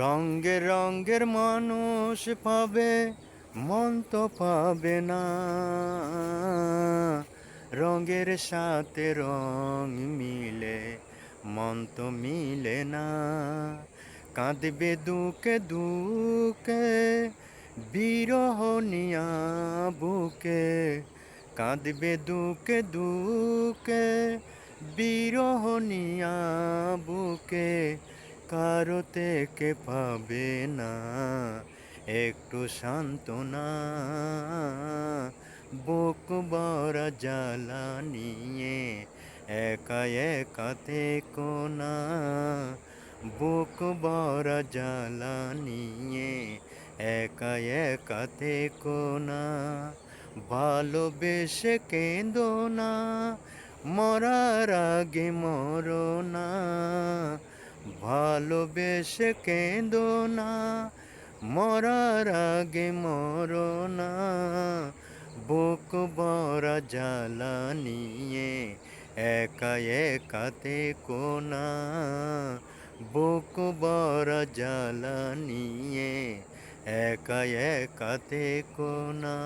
রঙ্গের রঙ্গের মানুষ পাবে, মন তো পাবে না। রঙের সাথে রং মিলে, মন তো মিলে না। কাঁদবে দুঃখে দুঃখে, বিরহ নিয়া বুকে। কাঁদবে দুঃখে দুঃখে, বিরহ নিয়া বুকে। কারো থেকে পাবে না একটু সান্ত্বনা। বুক ভরা জ্বালা নিয়ে একা একা থেকো না। বুক ভরা জ্বালা নিয়ে একা একা থেকো না। ভালোবেসে কেঁদো না, মরার আগে মরো না। ভালোবেসে কেঁদো না, মরার আগে মরো না। বুক ভরা জ্বালা নিয়ে একা একা থেকো না। বুক ভরা জ্বালা নিয়ে একা একা থেকো না।